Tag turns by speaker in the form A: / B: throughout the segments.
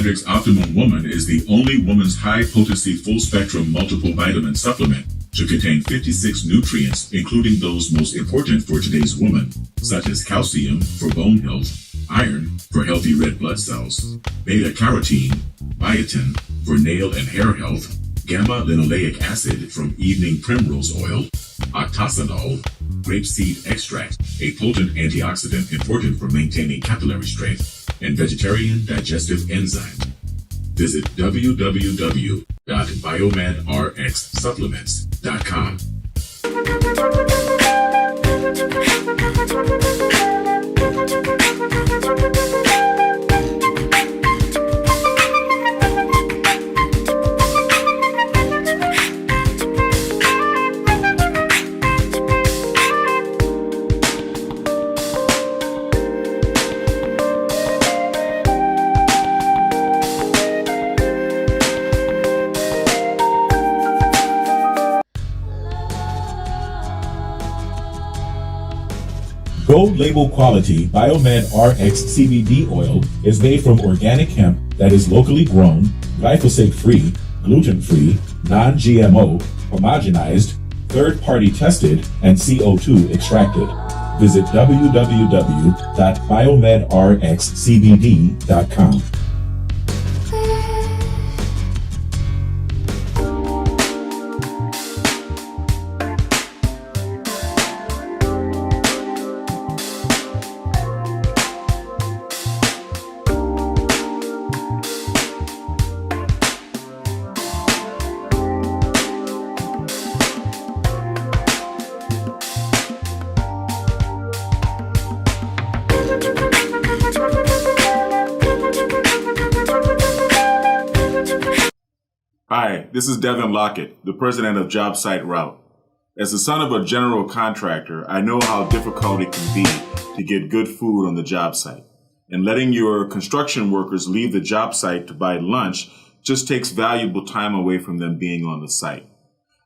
A: Cedric's Optimum Woman is the only woman's high-potency full-spectrum multiple vitamin supplement to contain 56 nutrients, including those most important for today's woman, such as calcium for bone health, iron for healthy red blood cells, beta-carotene, biotin for nail and hair health, gamma-linoleic acid from evening primrose oil, octasanol, grapeseed extract, a potent antioxidant important for maintaining capillary strength, and vegetarian digestive enzymes. Visit www.biomedrxsupplements.com.
B: Gold label quality Biomed RX CBD oil is made from organic hemp that is locally grown, glyphosate-free, gluten-free, non-GMO, homogenized, third-party tested, and CO2 extracted. Visit www.biomedrxcbd.com.
C: Hi, this is Devin Lockett, the president of JobSite Route. As the son of a general contractor, I know how difficult it can be to get good food on the job site. And letting your construction workers leave the job site to buy lunch just takes valuable time away from them being on the site.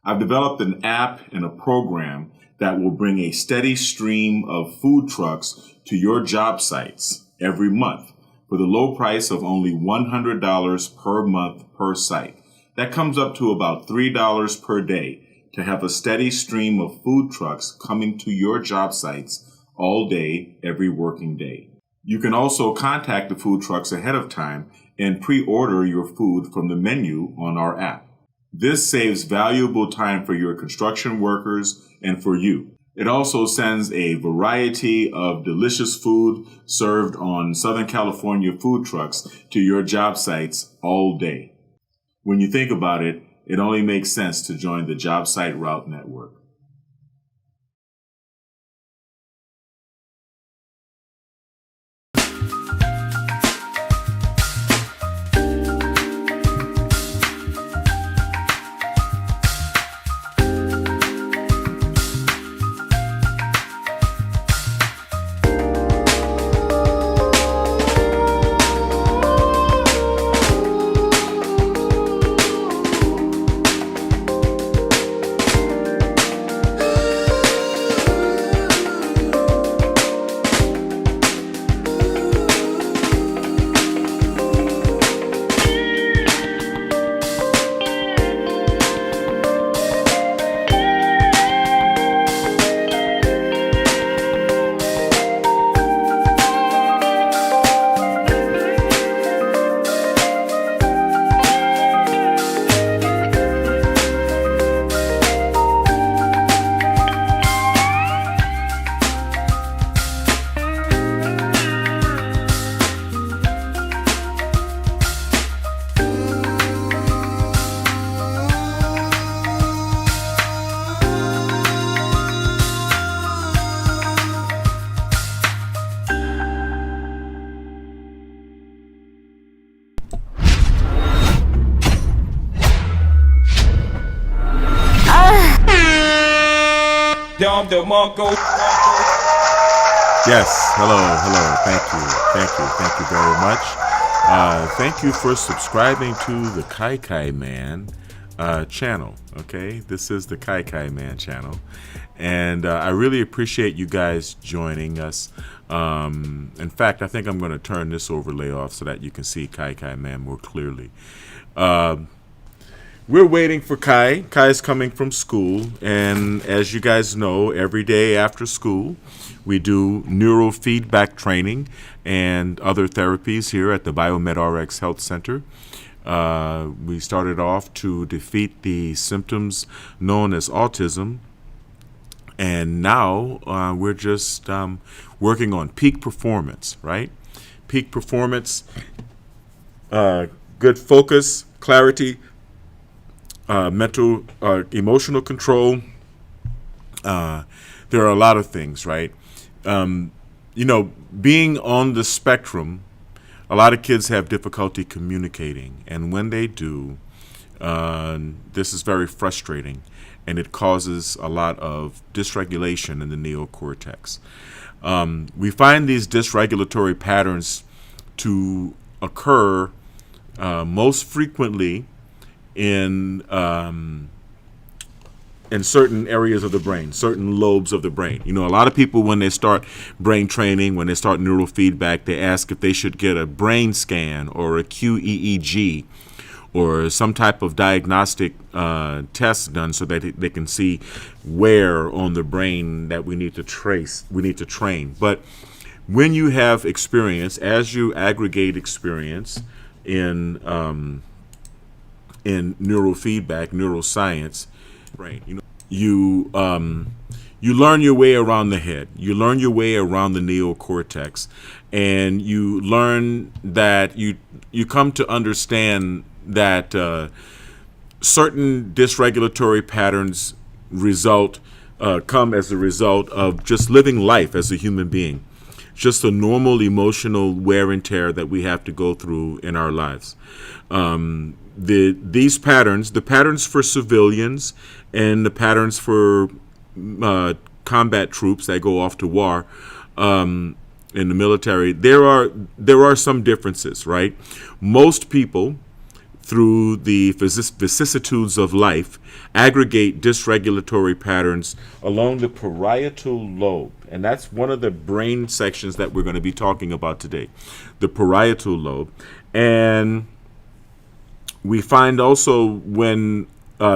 C: I've developed an app and a program that will bring a steady stream of food trucks to your job sites every month for the low price of only $100 per month per site. That comes up to about $3 per day to have a steady stream of food trucks coming to your job sites all day, every working day. You can also contact the food trucks ahead of time and pre-order your food from the menu on our app. This saves valuable time for your construction workers and for you. It also sends a variety of delicious food served on Southern California food trucks to your job sites all day. When you think about it, it only makes sense to join the JobSite Route Network. Yes, hello, thank you very much. Thank you for subscribing to the Kai Man. channel. Okay, this is the Kai Man channel, and I really appreciate you guys joining us. In fact, I think I'm going to turn this overlay off so that you can see Kai Man more clearly. We're waiting for Kai. Kai's coming from school, and as you guys know, every day after school, we do neurofeedback training and other therapies here at the Biomed RX Health Center. We started off to defeat the symptoms known as autism, and now we're just working on peak performance, right? Peak performance, good focus, clarity, mental, emotional control. There are a lot of things, right? Being on the spectrum, a lot of kids have difficulty communicating, and when they do, this is very frustrating, and it causes a lot of dysregulation in the neocortex. We find these dysregulatory patterns to occur most frequently in certain areas of the brain, certain lobes of the brain. A lot of people, when they start brain training, when they start neurofeedback, they ask if they should get a brain scan or a QEEG or some type of diagnostic test done so that they can see where on the brain that we need to train. But when you have experience, as you aggregate experience in neurofeedback, neuroscience, brain, you learn your way around the head, you learn your way around the neocortex, and you learn that you come to understand that certain dysregulatory patterns come as a result of just living life as a human being, just a normal emotional wear and tear that we have to go through in our lives. These patterns, the patterns for civilians and the patterns for combat troops that go off to war in the military, there are some differences, right? Most people, through the vicissitudes of life, aggregate dysregulatory patterns along the parietal lobe. And that's one of the brain sections that we're going to be talking about today, the parietal lobe. And we find also when,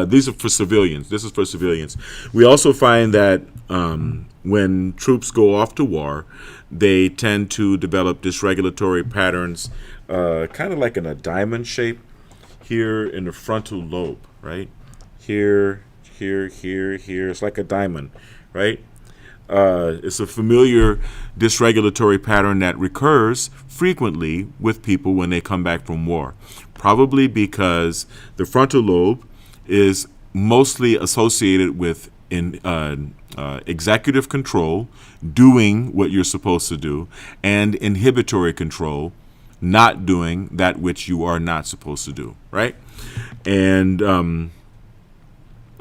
C: these are for civilians, this is for civilians. We also find that when troops go off to war, they tend to develop dysregulatory patterns, kind of like in a diamond shape here in the frontal lobe, right? Here. It's like a diamond, right? It's a familiar dysregulatory pattern that recurs frequently with people when they come back from war, probably because the frontal lobe is mostly associated with executive control, doing what you're supposed to do, and inhibitory control, not doing that which you are not supposed to do, right? And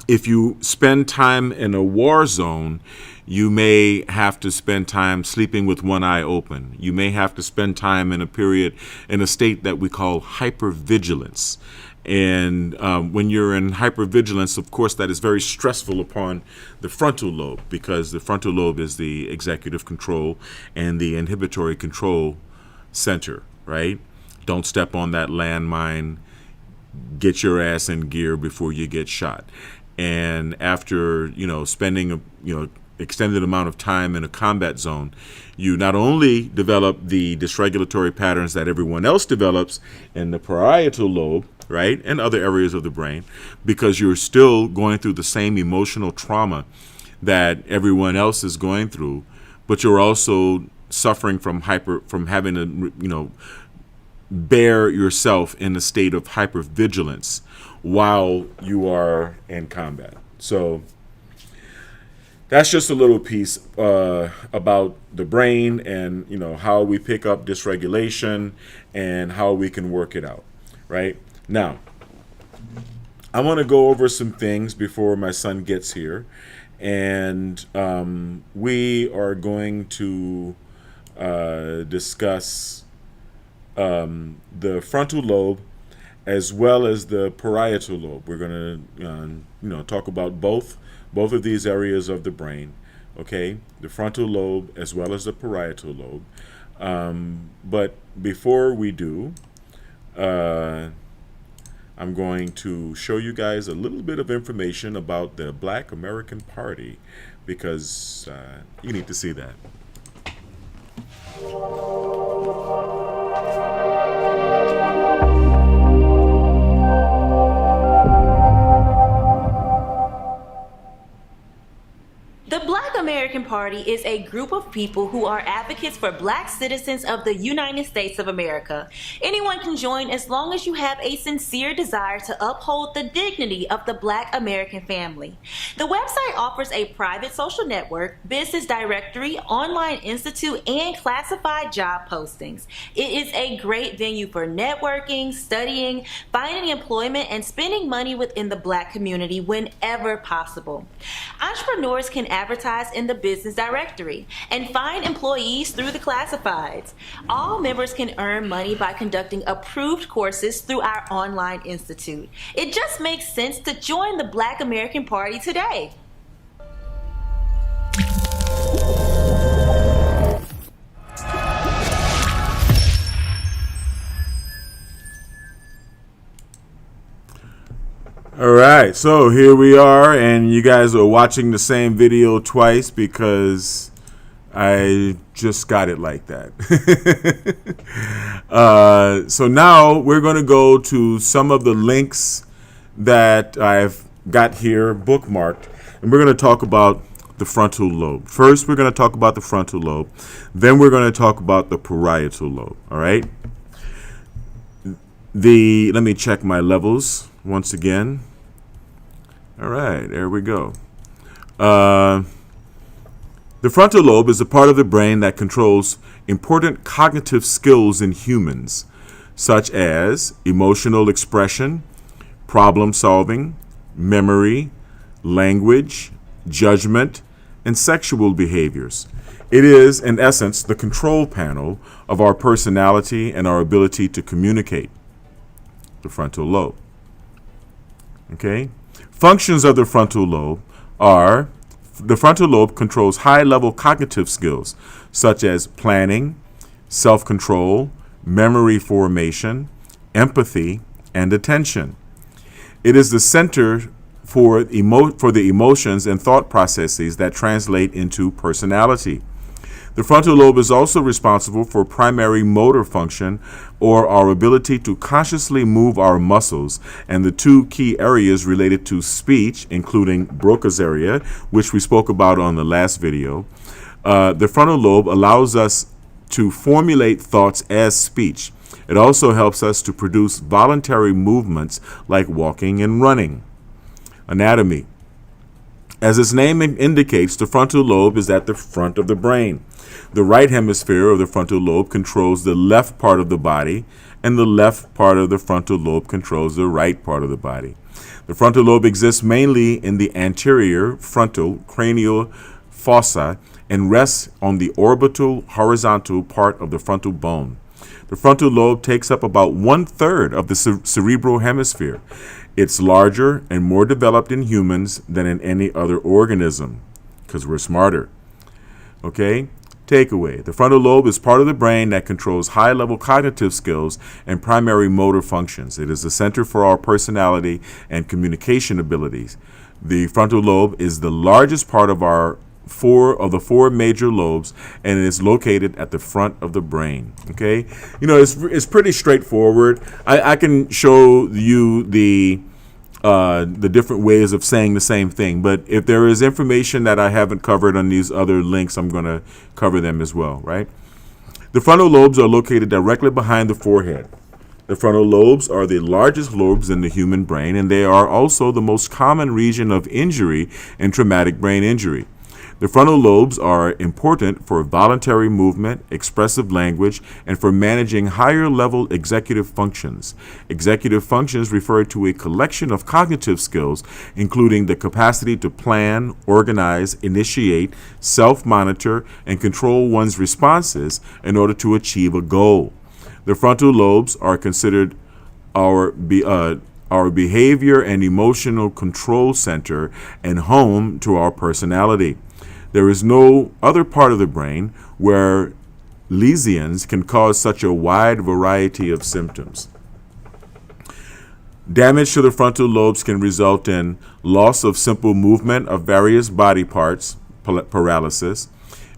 C: if you spend time in a war zone, you may have to spend time sleeping with one eye open. You may have to spend time in a state that we call hypervigilance. And when you're in hypervigilance, of course, that is very stressful upon the frontal lobe, because the frontal lobe is the executive control and the inhibitory control center, right? Don't step on that landmine. Get your ass in gear before you get shot. And after, spending extended amount of time in a combat zone, you not only develop the dysregulatory patterns that everyone else develops in the parietal lobe, right, and other areas of the brain, because you're still going through the same emotional trauma that everyone else is going through, but you're also suffering from having to, bear yourself in a state of hypervigilance while you are in combat. So that's just a little piece about the brain and, how we pick up dysregulation and how we can work it out, right? Now, I want to go over some things before my son gets here, and we are going to discuss the frontal lobe as well as the parietal lobe. We're going to talk about both of these areas of the brain. Okay, the frontal lobe as well as the parietal lobe. But before we do, I'm going to show you guys a little bit of information about the Black American Party, because you need to see that.
D: The Black American Party is a group of people who are advocates for Black citizens of the United States of America. Anyone can join as long as you have a sincere desire to uphold the dignity of the Black American family. The website offers a private social network, business directory, online institute, and classified job postings. It is a great venue for networking, studying, finding employment, and spending money within the Black community whenever possible. Entrepreneurs can advertise in the business directory and find employees through the classifieds. All members can earn money by conducting approved courses through our online institute. It just makes sense to join the Black American Party today.
C: All right, so here we are, and you guys are watching the same video twice because I just got it like that. So now we're going to go to some of the links that I've got here bookmarked, and we're going to talk about the frontal lobe. First, we're going to talk about the frontal lobe. Then we're going to talk about the parietal lobe, all right? Let me check my levels once again. All right, there we go. The frontal lobe is a part of the brain that controls important cognitive skills in humans, such as emotional expression, problem solving, memory, language, judgment, and sexual behaviors. It is, in essence, the control panel of our personality and our ability to communicate. The frontal lobe. Okay? Functions of the frontal lobe are: the frontal lobe controls high-level cognitive skills such as planning, self-control, memory formation, empathy, and attention. It is the center for the emotions and thought processes that translate into personality. The frontal lobe is also responsible for primary motor function, or our ability to consciously move our muscles, and the two key areas related to speech, including Broca's area, which we spoke about on the last video. The frontal lobe allows us to formulate thoughts as speech. It also helps us to produce voluntary movements like walking and running. Anatomy. As its name indicates, the frontal lobe is at the front of the brain. The right hemisphere of the frontal lobe controls the left part of the body, and the left part of the frontal lobe controls the right part of the body. The frontal lobe exists mainly in the anterior frontal cranial fossa and rests on the orbital horizontal part of the frontal bone. The frontal lobe takes up about 1/3 of the cerebral hemisphere. It's larger and more developed in humans than in any other organism, because we're smarter. Okay? Takeaway. The frontal lobe is part of the brain that controls high-level cognitive skills and primary motor functions. It is the center for our personality and communication abilities. The frontal lobe is the largest part of the four major lobes, and it is located at the front of the brain. Okay? You know, it's pretty straightforward. I can show you the different ways of saying the same thing, but if there is information that I haven't covered on these other links, I'm going to cover them as well, right? The frontal lobes are located directly behind the forehead. The frontal lobes are the largest lobes in the human brain, and they are also the most common region of injury in traumatic brain injury. The frontal lobes are important for voluntary movement, expressive language, and for managing higher-level executive functions. Executive functions refer to a collection of cognitive skills, including the capacity to plan, organize, initiate, self-monitor, and control one's responses in order to achieve a goal. The frontal lobes are considered our behavior and emotional control center, and home to our personality. There is no other part of the brain where lesions can cause such a wide variety of symptoms. Damage to the frontal lobes can result in loss of simple movement of various body parts, paralysis,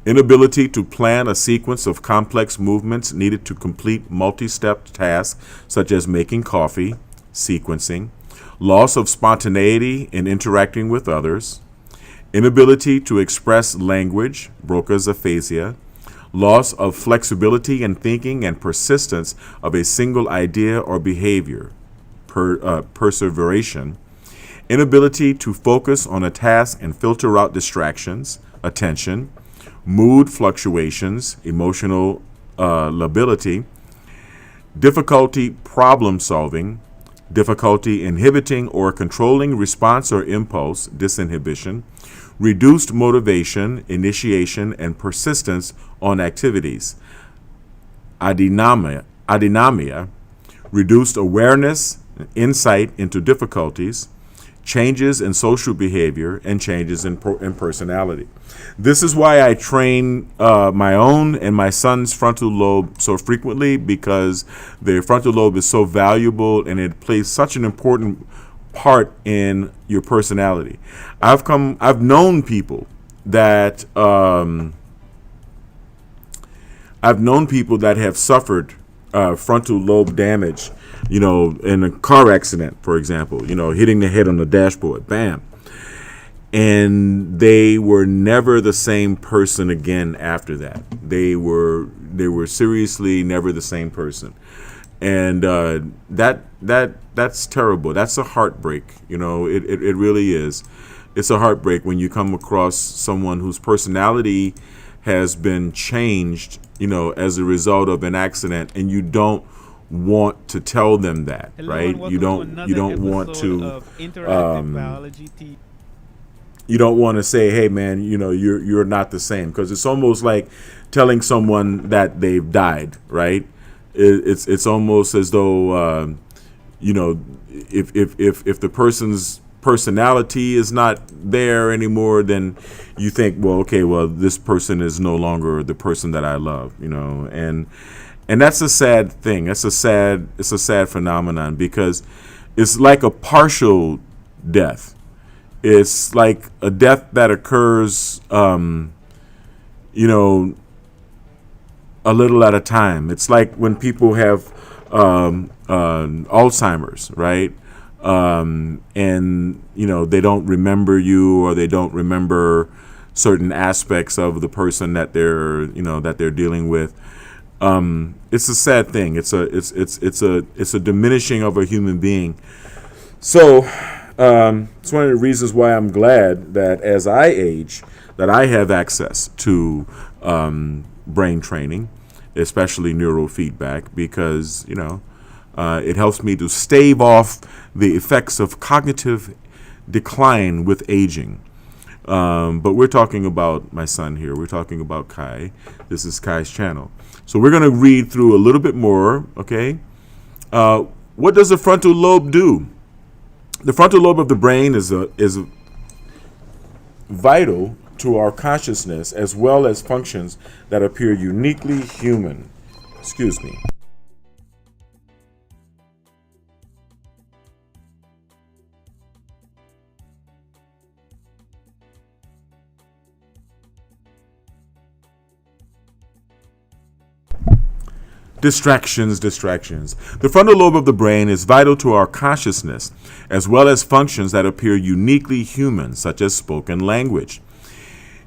C: inability to plan a sequence of complex movements needed to complete multi-step tasks such as making coffee, sequencing, loss of spontaneity in interacting with others, inability to express language, Broca's aphasia, loss of flexibility in thinking and persistence of a single idea or behavior, perseveration, inability to focus on a task and filter out distractions, attention, mood fluctuations, emotional lability, difficulty problem solving, difficulty inhibiting or controlling response or impulse, disinhibition, reduced motivation, initiation, and persistence on activities, adynamia, reduced awareness, insight into difficulties, changes in social behavior, and changes in personality. This is why I train my own and my son's frontal lobe so frequently, because the frontal lobe is so valuable and it plays such an important part in your personality. I've known people that have suffered frontal lobe damage, in a car accident, for example, hitting the head on the dashboard, bam. And they were never the same person again after that. They were seriously never the same person. And that's terrible. That's a heartbreak. It really is. It's a heartbreak when you come across someone whose personality has been changed, as a result of an accident, and you don't want to tell them that, right? You don't want to you don't want to say, hey man, you're not the same, because it's almost like telling someone that they've died, right? It's almost as though if the person's personality is not there anymore, then you think, this person is no longer the person that I love, and that's a sad thing. It's a sad phenomenon, because it's like a partial death. It's like a death that occurs, a little at a time. It's like when people have Alzheimer's, right? And they don't remember you, or they don't remember certain aspects of the person that they're dealing with. It's a sad thing. It's a diminishing of a human being. So it's one of the reasons why I'm glad that as I age, that I have access to brain training, especially neurofeedback, because it helps me to stave off the effects of cognitive decline with aging. But we're talking about my son here. We're talking about Kai. This is Kai's channel. So we're going to read through a little bit more, okay? What does the frontal lobe do? The frontal lobe of the brain is vital to our consciousness, as well as functions that appear uniquely human. Excuse me. Distractions. The frontal lobe of the brain is vital to our consciousness, as well as functions that appear uniquely human, such as spoken language.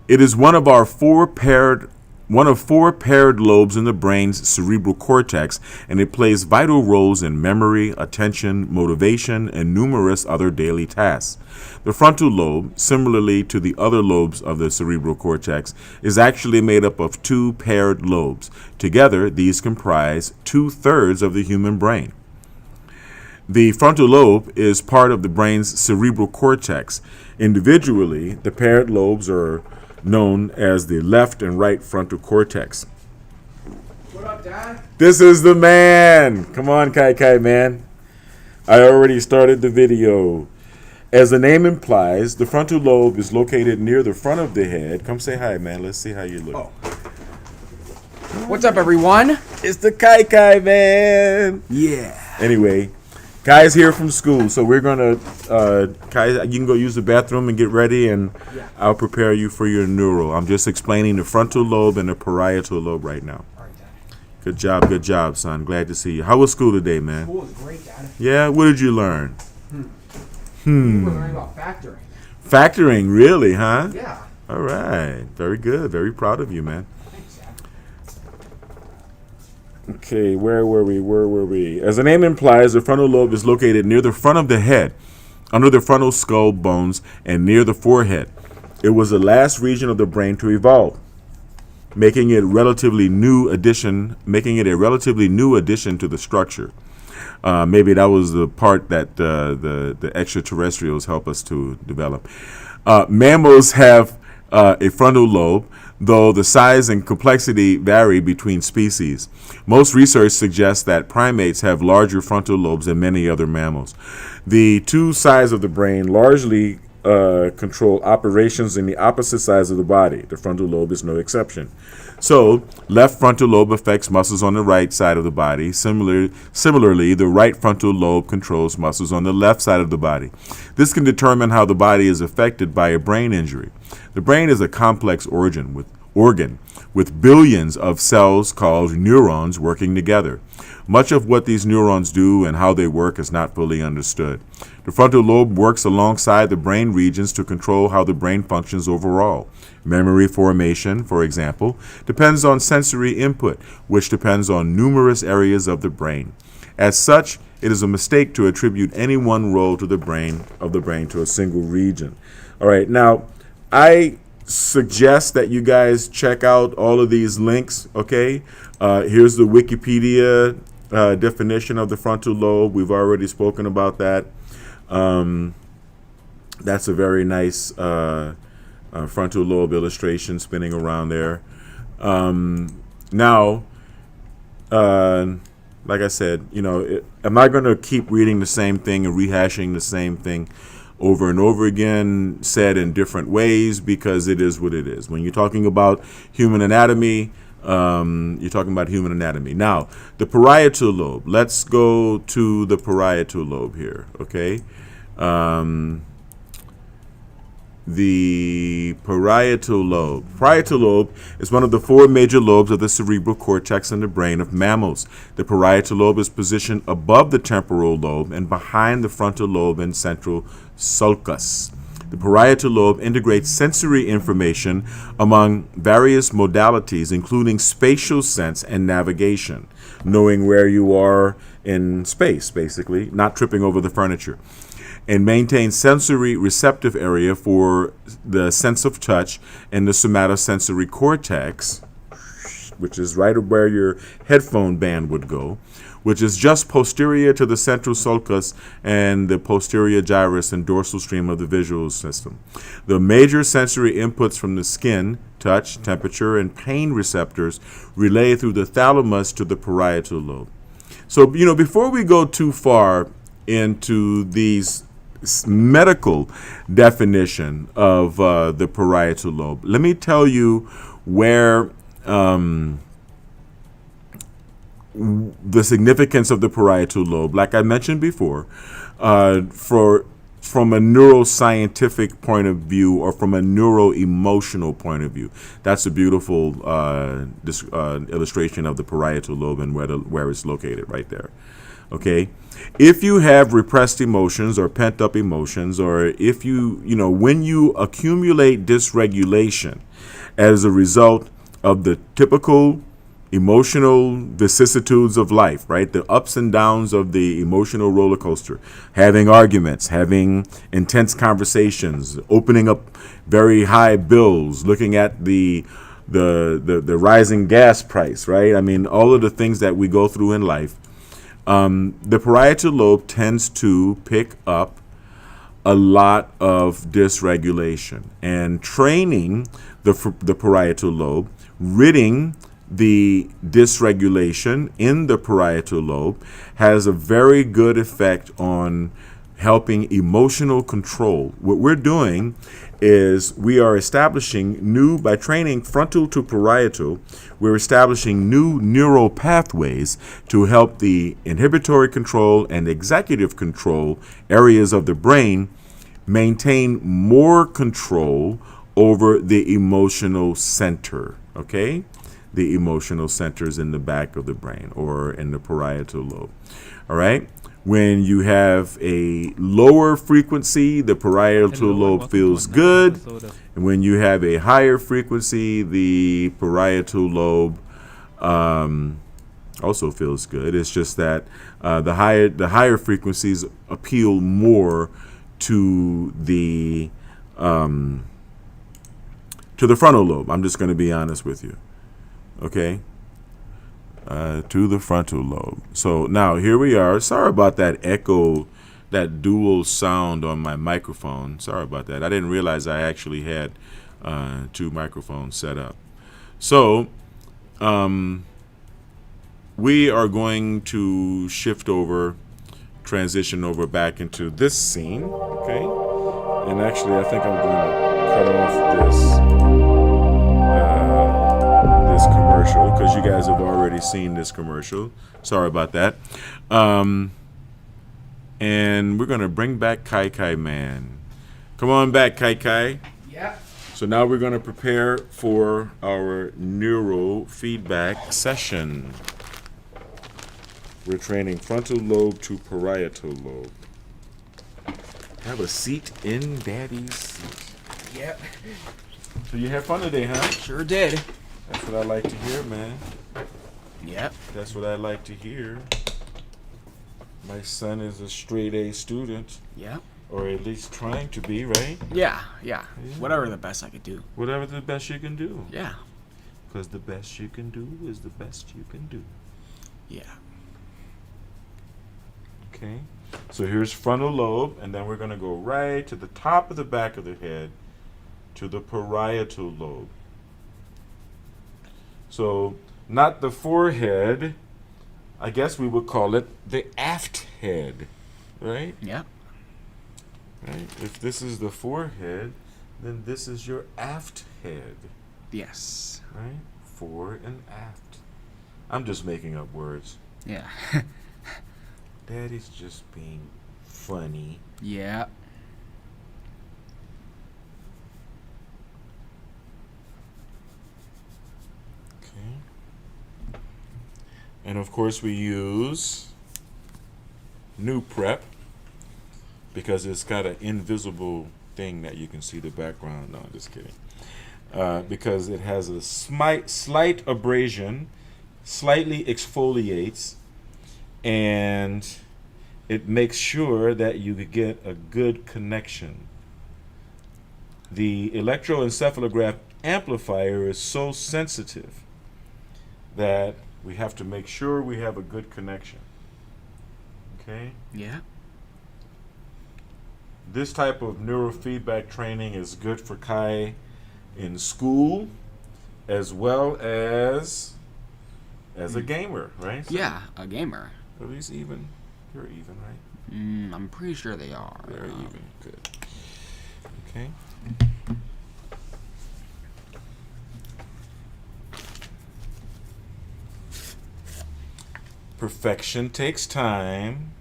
C: It is one of four paired lobes in the brain's cerebral cortex, and it plays vital roles in memory, attention, motivation, and numerous other daily tasks. The frontal lobe, similarly to the other lobes of the cerebral cortex, is actually made up of two paired lobes. Together, these comprise 2/3 of the human brain. The frontal lobe is part of the brain's cerebral cortex. Individually, the paired lobes are known as the left and right frontal cortex.
E: What up, Dad?
C: This is the man. Come on, Kai, man. I already started the video. As the name implies, the frontal lobe is located near the front of the head. Come say hi, man. Let's see how you look.
E: Oh. What's up, everyone?
C: It's the Kai man.
E: Yeah.
C: Anyway, Kai's here from school, so we're gonna Kai, you can go use the bathroom and get ready, and I'll prepare you for your neuro. I'm just explaining the frontal lobe and the parietal lobe right now.
E: All right, Dad.
C: Good job, son. Glad to see you. How was school today, man?
E: School was great, Dad.
C: Yeah, what did you learn?
E: We were learning about factoring.
C: Factoring, really, huh?
E: Yeah.
C: All right, very good. Very proud of you, man.
E: Thanks, Dad.
C: Okay, where were we? As the name implies, the frontal lobe is located near the front of the head, under the frontal skull bones, and near the forehead. It was the last region of the brain to evolve, making it a relatively new addition to the structure. Maybe that was the part that the extraterrestrials help us to develop. Mammals have a frontal lobe, though the size and complexity vary between species. Most research suggests that primates have larger frontal lobes than many other mammals. The two sides of the brain largely control operations in the opposite sides of the body. The frontal lobe is no exception. So, left frontal lobe affects muscles on the right side of the body. Similarly, the right frontal lobe controls muscles on the left side of the body. This can determine how the body is affected by a brain injury. The brain is a complex organ with billions of cells called neurons working together. Much of what these neurons do and how they work is not fully understood. The frontal lobe works alongside the brain regions to control how the brain functions overall. Memory formation, for example, depends on sensory input, which depends on numerous areas of the brain. As such, it is a mistake to attribute any one role to the brain to a single region. All right, now I suggest that you guys check out all of these links, okay? Here's the Wikipedia definition of the frontal lobe. We've already spoken about that. That's a very nice frontal lobe illustration spinning around there. Now, like I said, I'm not going to keep reading the same thing and rehashing the same thing over and over again, said in different ways, because it is what it is. When you're talking about human anatomy, you're talking about human anatomy. Now, the parietal lobe. Let's go to the parietal lobe here, okay? The parietal lobe. Parietal lobe is one of the four major lobes of the cerebral cortex in the brain of mammals. The parietal lobe is positioned above the temporal lobe and behind the frontal lobe and central sulcus. The parietal lobe integrates sensory information among various modalities, including spatial sense and navigation, knowing where you are in space, basically, not tripping over the furniture, and maintains sensory receptive area for the sense of touch and the somatosensory cortex, which is right where your headphone band would go, which is just posterior to the central sulcus and the posterior gyrus and dorsal stream of the visual system. The major sensory inputs from the skin, touch, temperature, and pain receptors relay through the thalamus to the parietal lobe. So, before we go too far into these medical definition of the parietal lobe, let me tell you where the significance of the parietal lobe, like I mentioned before, from a neuroscientific point of view or from a neuro-emotional point of view. That's a beautiful illustration of the parietal lobe and where it's located right there. Okay, if you have repressed emotions or pent-up emotions, or if when you accumulate dysregulation as a result of the typical emotional vicissitudes of life, right? The ups and downs of the emotional roller coaster, having arguments, having intense conversations, opening up very high bills, looking at the rising gas price, right? I mean, all of the things that we go through in life. The parietal lobe tends to pick up a lot of dysregulation, and training the parietal lobe, ridding the dysregulation in the parietal lobe has a very good effect on helping emotional control. What we're doing is we are establishing by training frontal to parietal, we're establishing new neural pathways to help the inhibitory control and executive control areas of the brain maintain more control over the emotional center, okay? The emotional centers in the back of the brain or in the parietal lobe, all right? When you have a lower frequency, the parietal lobe feels good. And when you have a higher frequency, the parietal lobe also feels good. It's just that the higher frequencies appeal more to the frontal lobe. I'm just going to be honest with you. Okay? To the frontal lobe. So now here we are. Sorry about that echo, that dual sound on my microphone. Sorry about that. I didn't realize I actually had 2 microphones set up. So we are going to transition over back into this scene. Okay? And actually, I think I'm going to cut off this commercial because you guys have already seen this commercial. Sorry about that. And we're going to bring back Kai Man. Come on back, Kai.
E: Yeah.
C: So now we're going to prepare for our neurofeedback session. We're training frontal lobe to parietal lobe. Have a seat in Daddy's seat.
E: Yep.
C: So you had fun today, huh?
E: Sure did.
C: That's what I like to hear, man.
E: Yep.
C: That's what I like to hear. My son is a straight A student.
E: Yep.
C: Or at least trying to be, right?
E: Yeah. Whatever the best I could do.
C: Whatever the best you can do.
E: Yeah.
C: Because the best you can do is the best you can do.
E: Yeah.
C: Okay. So here's frontal lobe, and then we're going to go right to the top of the back of the head to the parietal lobe. So not the forehead. I guess we would call it the aft head, right?
E: Yep.
C: Right. If this is the forehead, then this is your aft head.
E: Yes.
C: Right? Fore and aft. I'm just making up words.
E: Yeah.
C: Daddy's just being funny.
E: Yeah.
C: Okay. And of course we use New Prep because it's got an invisible thing that you can see the background. No, I'm just kidding. Because it has a slight abrasion, slightly exfoliates, and it makes sure that you get a good connection. The electroencephalograph amplifier is so sensitive that we have to make sure we have a good connection. Okay?
E: Yeah.
C: This type of neurofeedback training is good for Kai in school as well as a gamer, right? So
E: Yeah, a gamer.
C: at least even. You're even, right?
E: I'm pretty sure they are.
C: They're even. Good. Okay. Perfection takes time.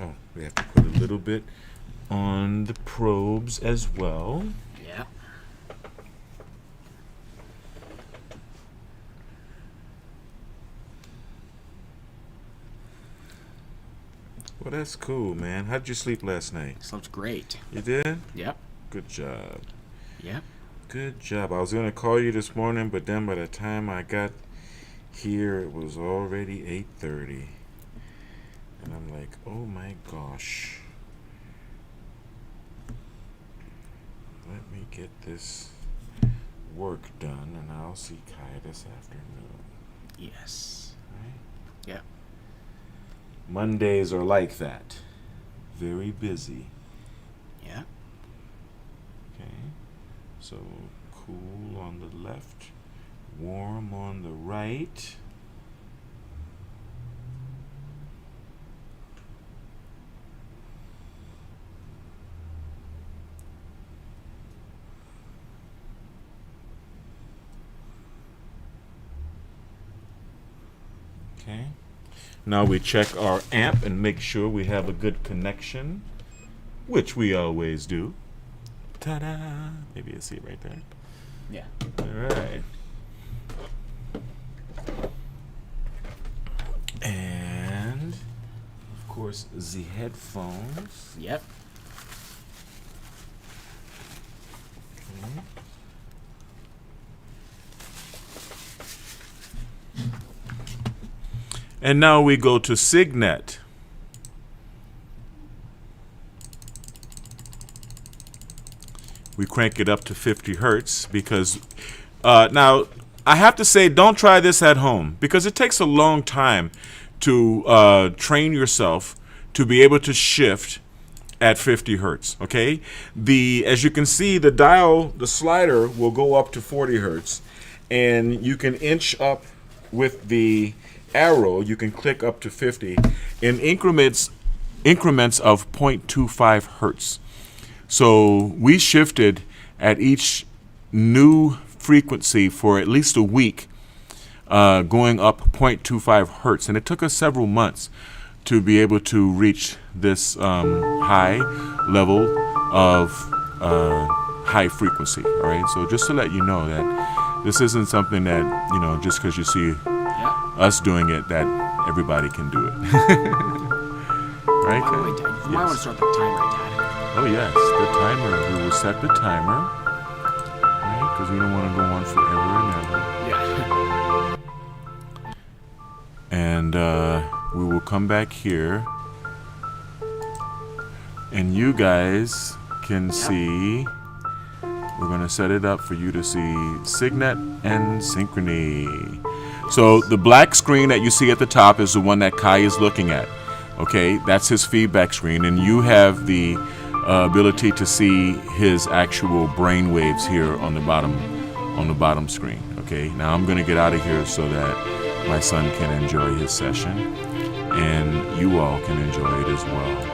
F: Oh, we have to put a little bit on the probes as well.
E: Yeah.
F: Well, that's cool, man. How'd you sleep last night?
E: Slept great.
F: You did?
E: Yep.
F: Good job.
E: Yep.
F: Good job. I was going to call you this morning, but then by the time I got here, it was already 8:30. And I'm like, oh my gosh. Let me get this work done, and I'll see Kai this afternoon.
E: Yes.
F: Right?
E: Yep.
F: Mondays are like that. Very busy.
E: Yeah.
F: Okay. So cool on the left, warm on the right. Okay. Now we check our amp and make sure we have a good connection, which we always do. Ta-da! Maybe you see it right there.
E: Yeah.
F: All right. And, of course, the headphones.
E: Yep.
F: Okay. And now we go to Signet. We crank it up to 50 hertz because now I have to say, don't try this at home because it takes a long time to train yourself to be able to shift at 50 hertz. Okay, as you can see, the dial, the slider will go up to 40 hertz, and you can inch up with the arrow. You can click up to 50 in increments of 0.25 hertz. So we shifted at each new frequency for at least a week, going up 0.25 hertz. And it took us several months to be able to reach this high level of high frequency. All right. So just to let you know that this isn't something that, just because you see us doing it, that everybody can do it. Right?
E: Wait, Dad, you might want to start the timer, Dad.
F: Oh yes, the timer. We will set the timer, right? Because we don't want to go on forever and ever.
E: Yeah.
F: And we will come back here, and you guys can see. We're going to set it up for you to see Signet and Synchrony. So the black screen that you see at the top is the one that Kai is looking at. Okay, that's his feedback screen, and you have the ability to see his actual brain waves here on the bottom screen. Okay, now I'm going to get out of here so that my son can enjoy his session, and you all can enjoy it as well.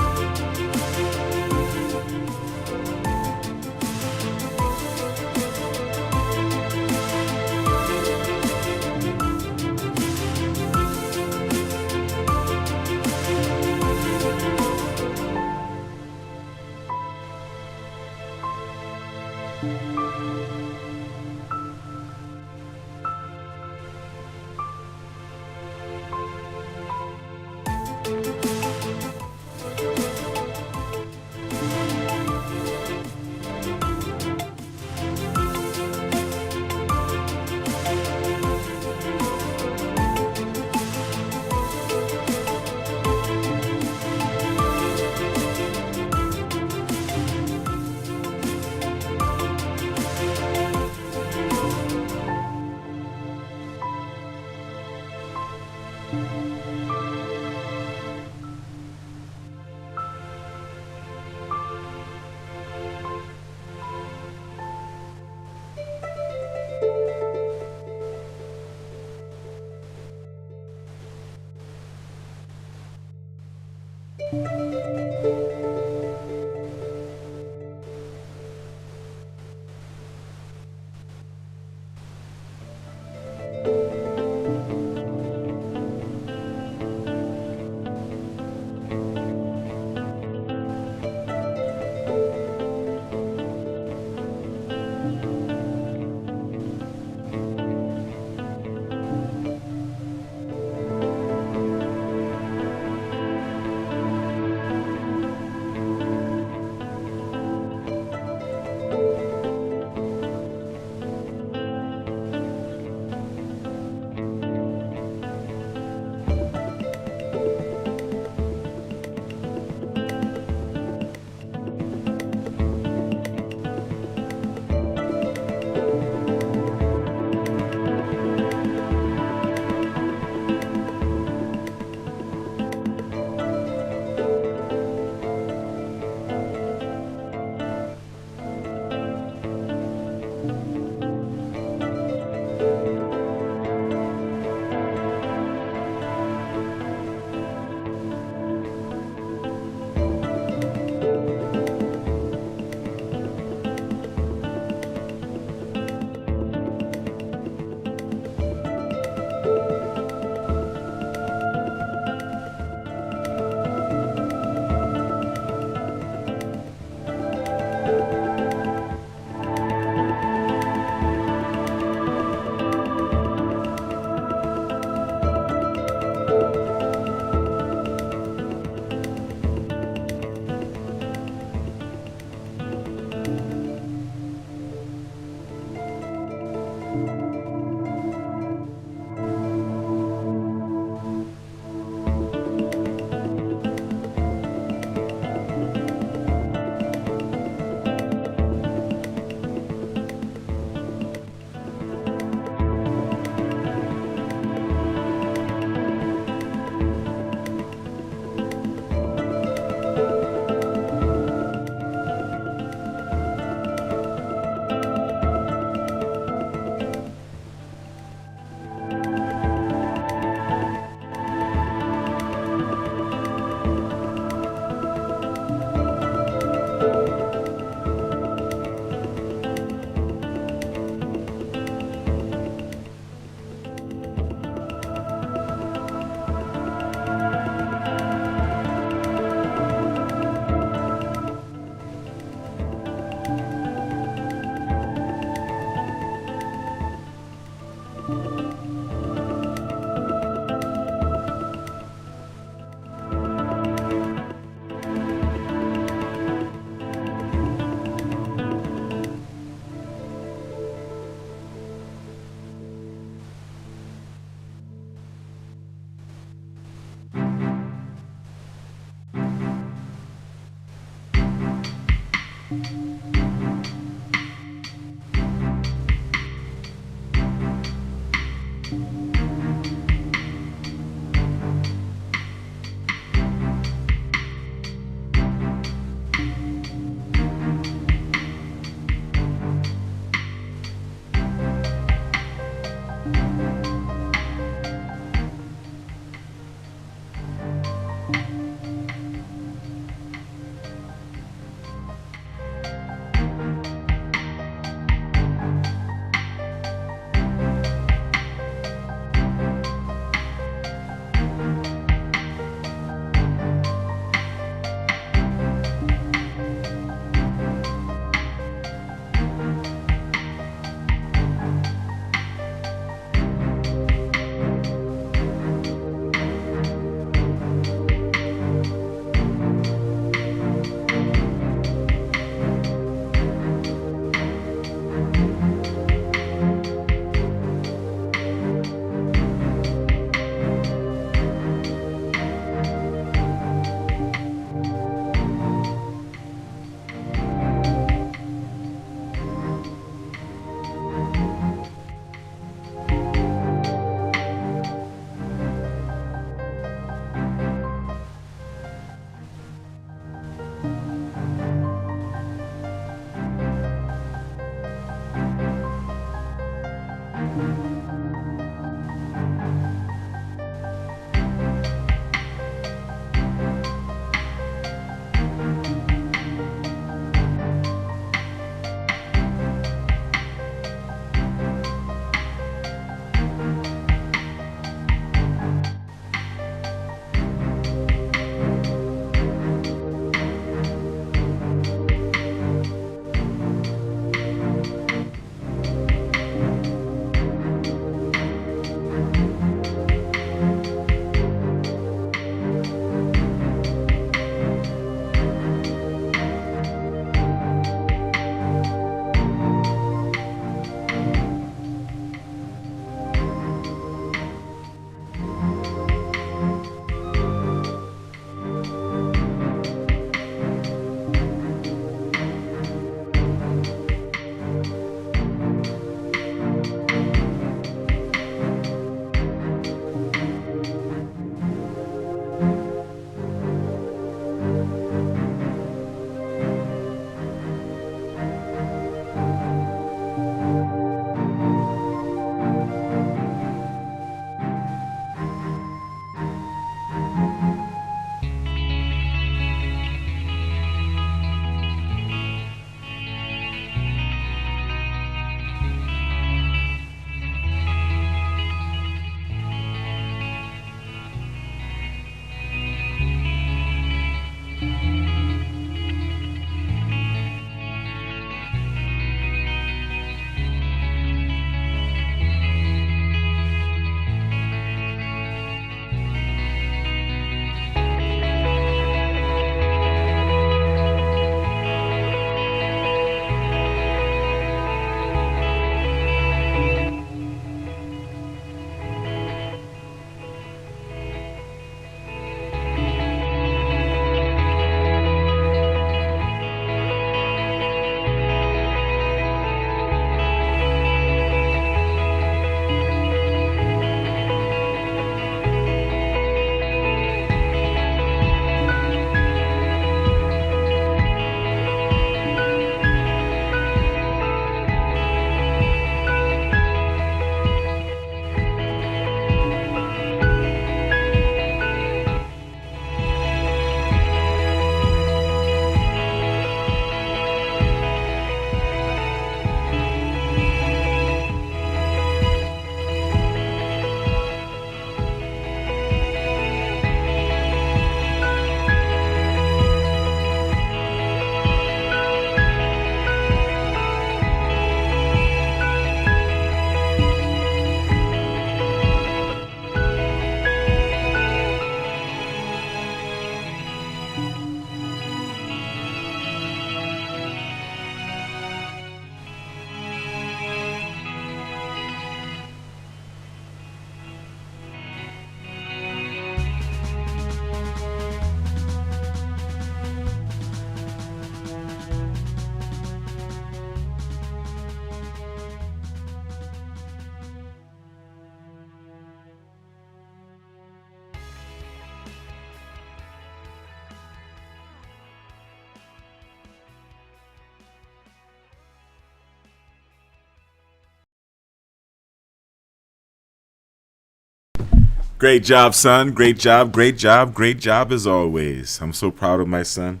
F: Great job, son. Great job, great job, great job as always. I'm so proud of my son.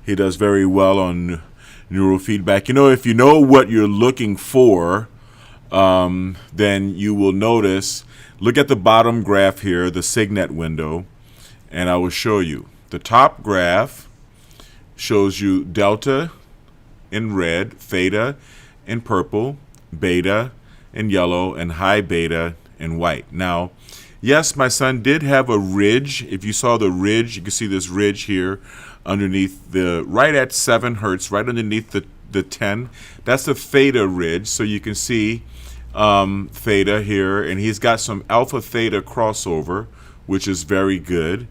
F: He does very well on neurofeedback. You know, if you know what you're looking for, then you will notice, look at the bottom graph here, the Signet window, and I will show you. The top graph shows you delta in red, theta in purple, beta in yellow, and high beta in white. Now, yes, my son did have a ridge. If you saw the ridge, you can see this ridge here underneath right at 7 hertz, right underneath the 10. That's the theta ridge. So you can see theta here, and he's got some alpha theta crossover, which is very good.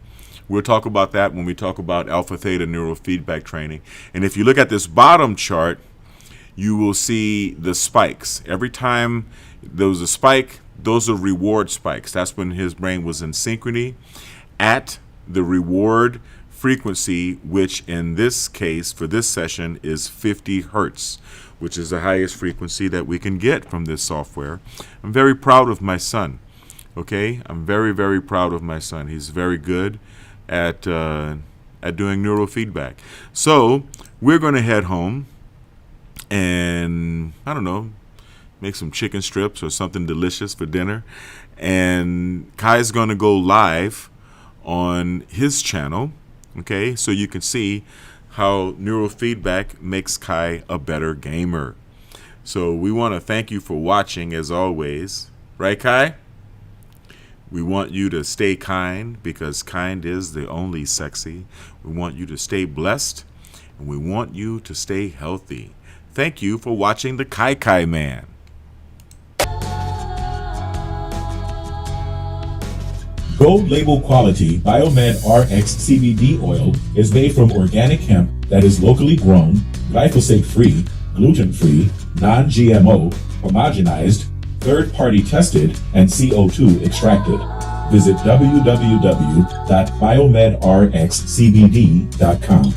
F: We'll talk about that when we talk about alpha theta neurofeedback training. And if you look at this bottom chart, you will see the spikes. Every time there was a spike, those are reward spikes. That's when his brain was in synchrony at the reward frequency, which in this case, for this session, is 50 hertz, which is the highest frequency that we can get from this software. I'm very proud of my son. Okay, I'm very, very proud of my son. He's very good at doing neurofeedback. So we're going to head home and, I don't know, make some chicken strips or something delicious for dinner. And Kai's going to go live on his channel, okay, so you can see how neurofeedback makes Kai a better gamer. So we want to thank you for watching as always. Right, Kai? We want you to stay kind, because kind is the only sexy. We want you to stay blessed, and we want you to stay healthy. Thank you for watching the Kai Man.
B: Gold label quality Biomed RX CBD oil is made from organic hemp that is locally grown, glyphosate-free, gluten-free, non-GMO, homogenized, third-party tested, and CO2 extracted. Visit www.biomedrxcbd.com.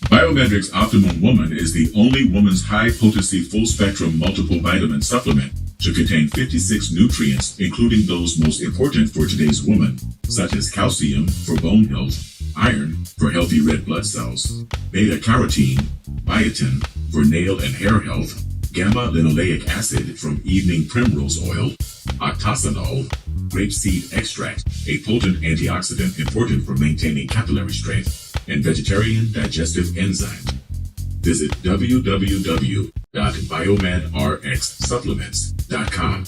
A: Biomedric's Optimum Woman is the only woman's high-potency full-spectrum multiple vitamin supplement to contain 56 nutrients, including those most important for today's woman, such as calcium for bone health, iron for healthy red blood cells, beta-carotene, biotin for nail and hair health, gamma-linoleic acid from evening primrose oil, octasanol, grapeseed extract, a potent antioxidant important for maintaining capillary strength, and vegetarian digestive enzymes. Visit www.biomedrxsupplements.com.